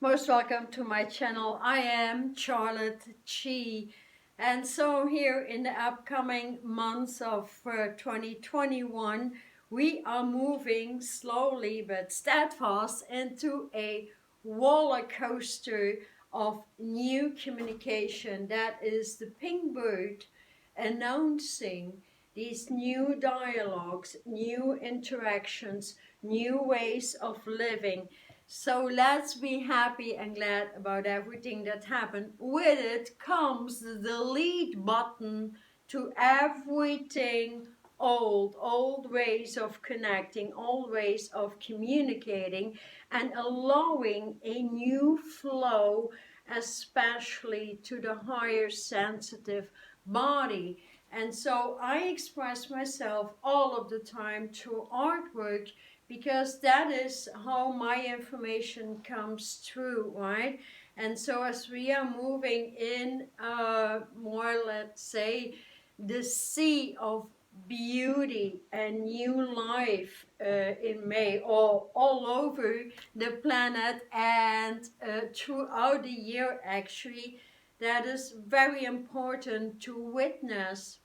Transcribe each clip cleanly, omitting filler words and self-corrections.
Most welcome to my channel. I am Charlotte Chi, and so here in the upcoming months of 2021 we are moving slowly but steadfast into a roller coaster of new communication. That is the pink bird announcing these new dialogues, new interactions, new ways of living. So let's be happy and glad about everything that happened. With it comes the delete button to everything old ways of connecting, old ways of communicating, and allowing a new flow, especially to the higher sensitive body. And so I express myself all of the time through artwork, because that is how my information comes through, right? And so as we are moving in more, let's say, the sea of beauty and new life in May, all over the planet and throughout the year, actually, that is very important to witness,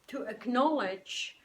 to acknowledge,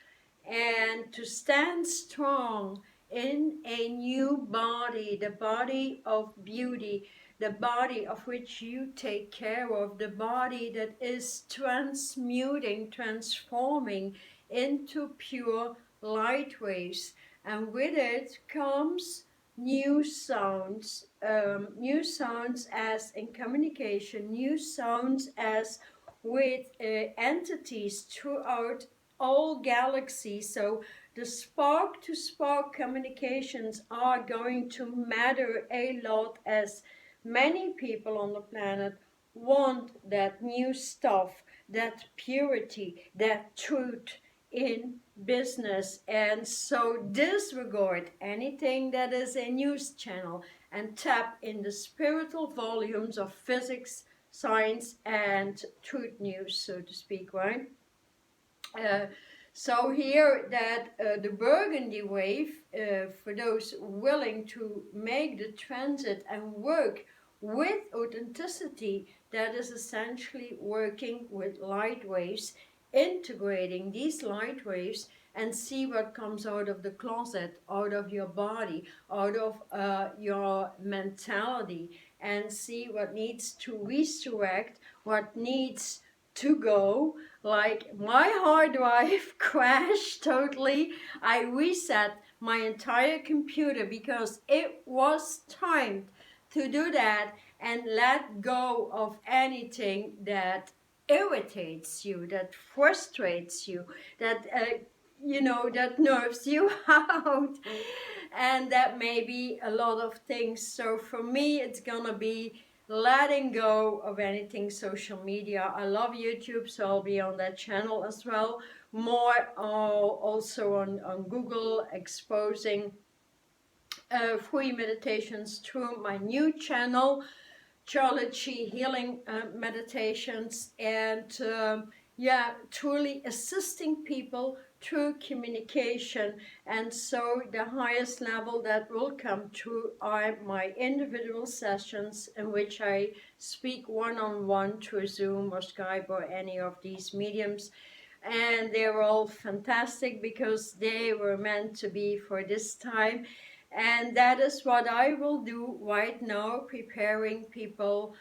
and to stand strong in a new body, the body of beauty, the body of which you take care of, the body that is transmuting, transforming into pure light waves. And with it comes new sounds as in communication, new sounds as with entities throughout all galaxies. So the spark to spark communications are going to matter a lot, as many people on the planet want that new stuff, that purity, that truth in business. And so disregard anything that is a news channel and tap in the spiritual volumes of physics, science, and truth news, so to speak, right? So here that the burgundy wave, for those willing to make the transit and work with authenticity, that is essentially working with light waves, integrating these light waves and see what comes out of the closet, out of your body, out of your mentality, and see what needs to resurrect, what needs to go. Like my hard drive crashed totally. I reset my entire computer because it was time to do that and let go of anything that irritates you, that frustrates you, that that nerves you out, and that may be a lot of things. So for me, it's gonna be letting go of anything social media. I love YouTube, so I'll be on that channel as well. More also on Google, exposing free meditations through my new channel, Charlotte Chi Healing Meditations, and yeah, truly assisting people through communication. And so the highest level that will come through are my individual sessions, in which I speak one-on-one through Zoom or Skype or any of these mediums. And they're all fantastic because they were meant to be for this time. And that is what I will do right now, preparing people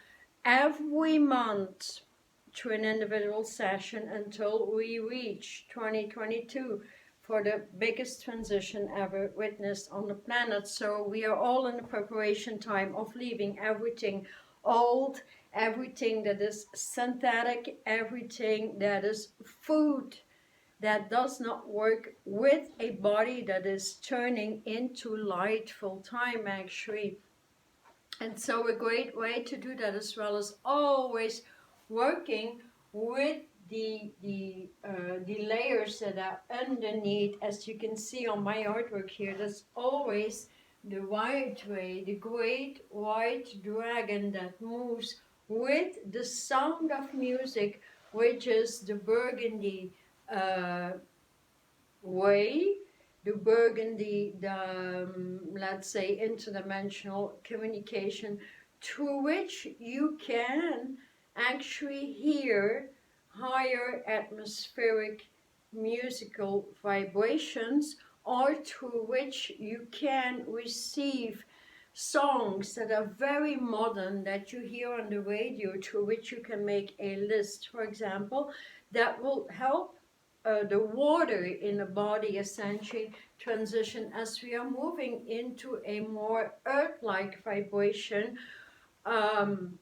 every month to an individual session until we reach 2022 for the biggest transition ever witnessed on the planet. So we are all in the preparation time of leaving everything old, everything that is synthetic, everything that is food that does not work with a body that is turning into light full time, actually. And so a great way to do that, as well as always working with the layers that are underneath. As you can see on my artwork here, there's always the white ray, the great white dragon that moves with the sound of music, which is the burgundy way, the burgundy, the let's say interdimensional communication, through which you can actually hear higher atmospheric musical vibrations, or through which you can receive songs that are very modern that you hear on the radio, through which you can make a list, for example, that will help the water in the body essentially transition as we are moving into a more earth-like vibration, um,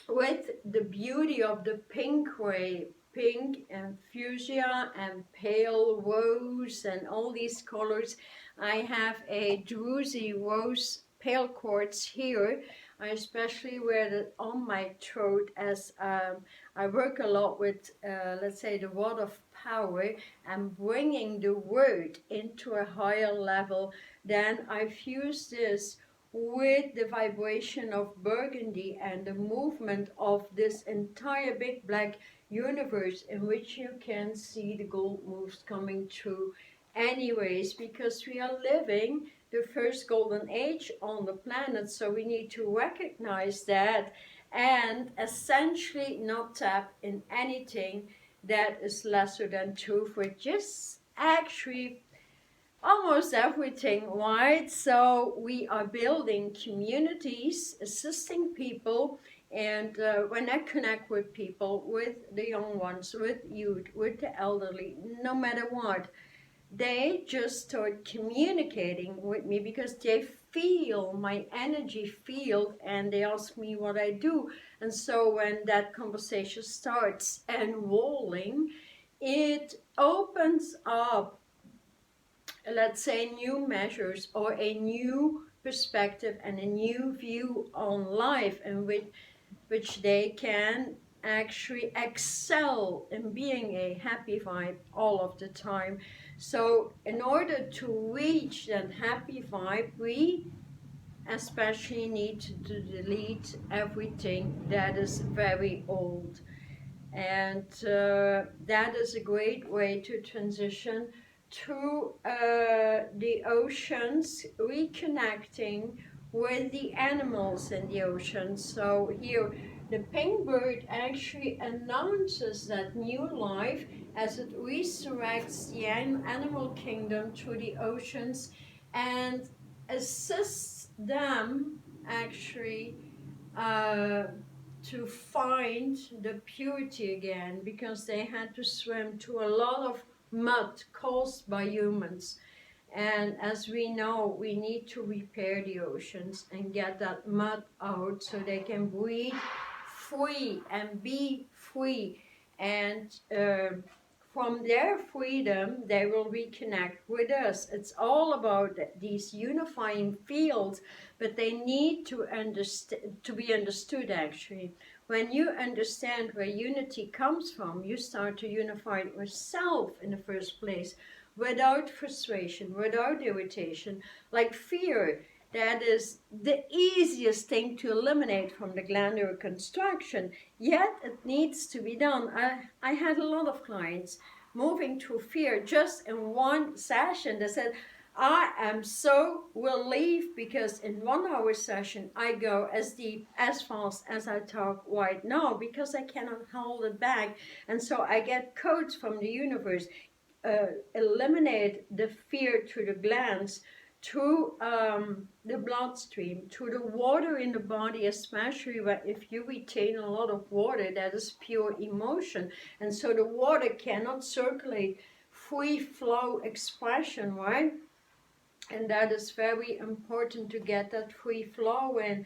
with the beauty of the pink ray, pink and fuchsia and pale rose and all these colors. I have a druzy rose pale quartz here. I especially wear it on my throat as I work a lot with, let's say, the word of power and bringing the word into a higher level. Then I fuse this with the vibration of burgundy and the movement of this entire big black universe, in which you can see the gold moves coming through anyways, because we are living the first golden age on the planet, so we need to recognize that and essentially not tap in anything that is lesser than truth, which is actually almost everything, right? So we are building communities, assisting people, and when I connect with people, with the young ones, with youth, with the elderly, no matter what, they just start communicating with me because they feel my energy field, and they ask me what I do. And so when that conversation starts enrolling, it opens up, let's say, new measures or a new perspective and a new view on life, in which they can actually excel in being a happy vibe all of the time. So in order to reach that happy vibe, we especially need to delete everything that is very old. And that is a great way to transition to the oceans, reconnecting with the animals in the ocean. So here, the pink bird actually announces that new life as it resurrects the animal kingdom through the oceans and assists them actually uh, to find the purity again, because they had to swim through a lot of mud caused by humans. And as we know, we need to repair the oceans and get that mud out so they can breathe free and be free. And from their freedom, they will reconnect with us. It's all about these unifying fields, but they need to be understood actually. When you understand where unity comes from, you start to unify yourself in the first place, without frustration, without irritation, like fear. That is the easiest thing to eliminate from the glandular construction, yet it needs to be done. I had a lot of clients moving through fear just in one session. They said, I am so relieved because in 1 hour session I go as deep, as fast as I talk right now, because I cannot hold it back. And so I get codes from the universe, eliminate the fear through the glands, through the bloodstream, through the water in the body, especially if you retain a lot of water, that is pure emotion. And so the water cannot circulate, free flow expression, right? And that is very important to get that free flow in,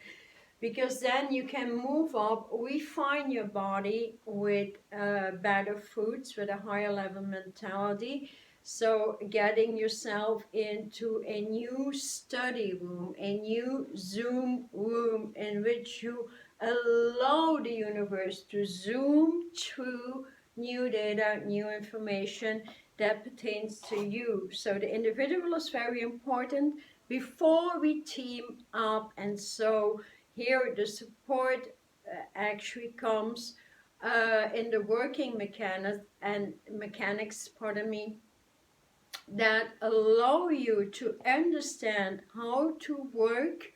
because then you can move up, refine your body with better foods, with a higher level mentality. So getting yourself into a new study room, a new Zoom room, in which you allow the universe to zoom through new data, new information that pertains to you. So the individual is very important before we team up. And so here the support actually comes in the working mechanics, pardon me, that allow you to understand how to work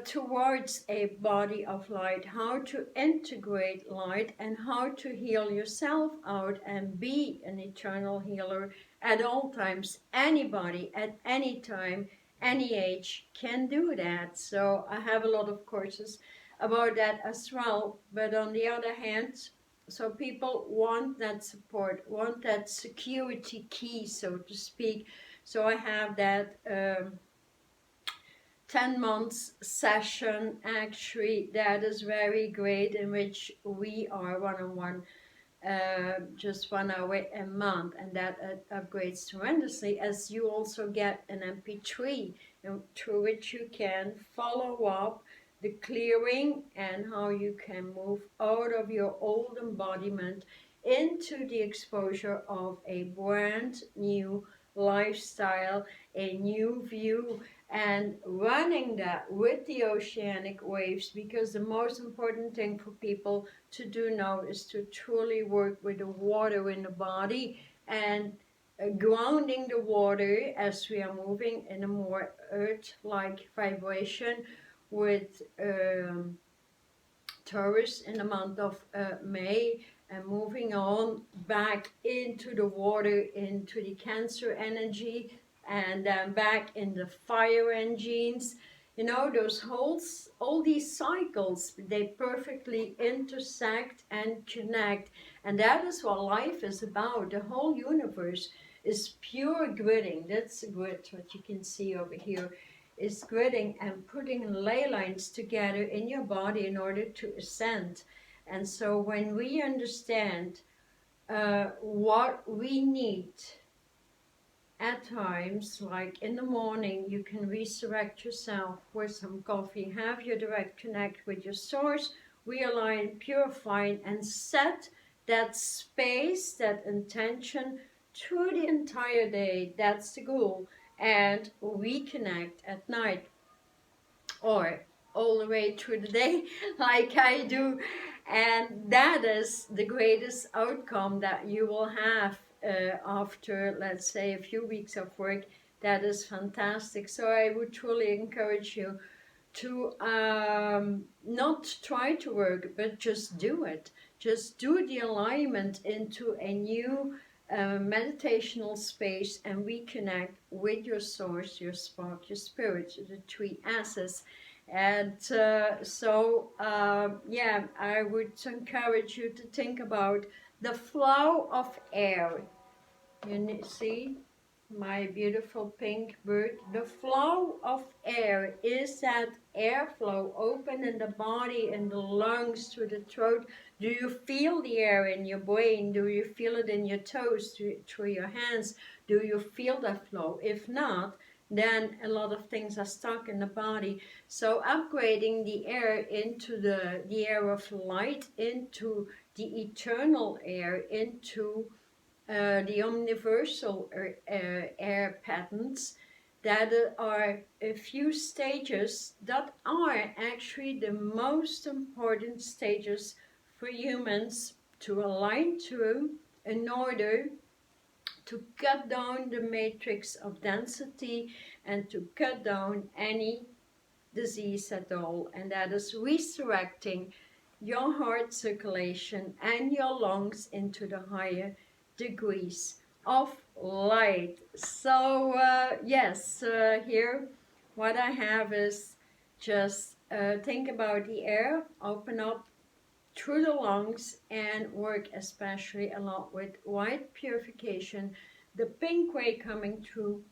towards a body of light, how to integrate light, and how to heal yourself out and be an eternal healer at all times. Anybody at any time, any age can do that. So I have a lot of courses about that as well. But on the other hand, so people want that support, want that security key, so to speak. So I have that 10 months session actually that is very great, in which we are one-on-one, just 1 hour a month, and that upgrades tremendously, as you also get an MP3 through which you can follow up the clearing and how you can move out of your old embodiment into the exposure of a brand new lifestyle, a new view, and running that with the oceanic waves, because the most important thing for people to do now is to truly work with the water in the body, and grounding the water as we are moving in a more earth-like vibration with Taurus in the month of May, and moving on back into the water, into the Cancer energy, and then back in the fire engines. You know, those holes, all these cycles, they perfectly intersect and connect. And that is what life is about. The whole universe is pure gridding. That's the grid, what you can see over here, is gridding and putting ley lines together in your body in order to ascend. And so when we understand what we need at times, like in the morning, you can resurrect yourself with some coffee, have your direct connect with your source, realign, purify, and set that space, that intention through the entire day. That's the goal. And reconnect at night, or all the way through the day, like I do. And that is the greatest outcome that you will have after, let's say, a few weeks of work. That is fantastic. So I would truly encourage you to not try to work, but just do it. Just do the alignment into a new meditational space, and reconnect with your source, your spark, your spirit, the three S's. And yeah, I would encourage you to think about the flow of air. You see my beautiful pink bird. The flow of air is that airflow open in the body, in the lungs, through the throat. Do you feel the air in your brain? Do you feel it in your toes, through your hands? Do you feel that flow? If not, then a lot of things are stuck in the body. So upgrading the air into the air of light, into the eternal air, into the omniversal air patterns, that are a few stages that are actually the most important stages for humans to align to, in order to cut down the matrix of density and to cut down any disease at all. And that is resurrecting your heart circulation and your lungs into the higher degrees of light. So yes, here what I have is just think about the air, open up through the lungs, and work especially a lot with white purification, the pink ray coming through,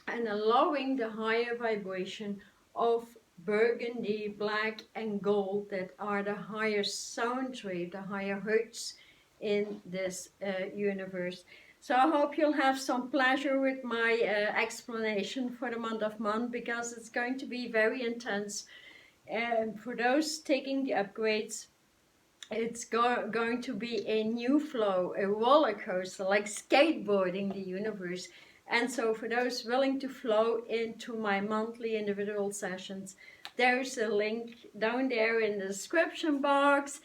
and allowing the higher vibration of burgundy, black, and gold, that are the higher sound wave, the higher hertz in this universe. So I hope you'll have some pleasure with my explanation for the month of Month, because it's going to be very intense. And for those taking the upgrades, it's going to be a new flow, a roller coaster, like skateboarding the universe. And so for those willing to flow into my monthly individual sessions, there's a link down there in the description box.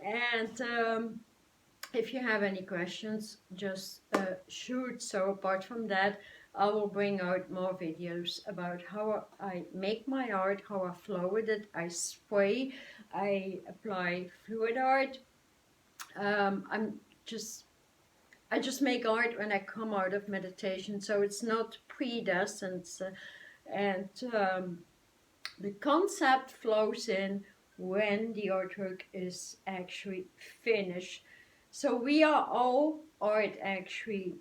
And If you have any questions, just shoot. So apart from that, I will bring out more videos about how I make my art, how I flow with it. I spray, I apply fluid art. I'm just I just make art when I come out of meditation, so it's not predestined. And the concept flows in when the artwork is actually finished. So we are all art actually,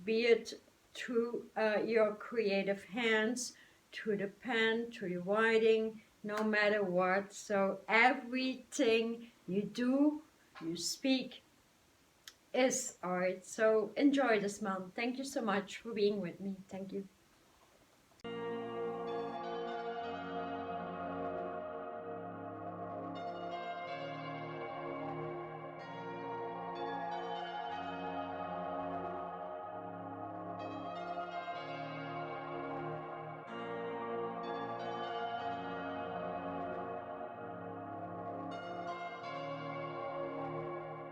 be it through your creative hands, through the pen, through the writing, no matter what. So everything you do, you speak, is art. So enjoy this month. Thank you so much for being with me. Thank you.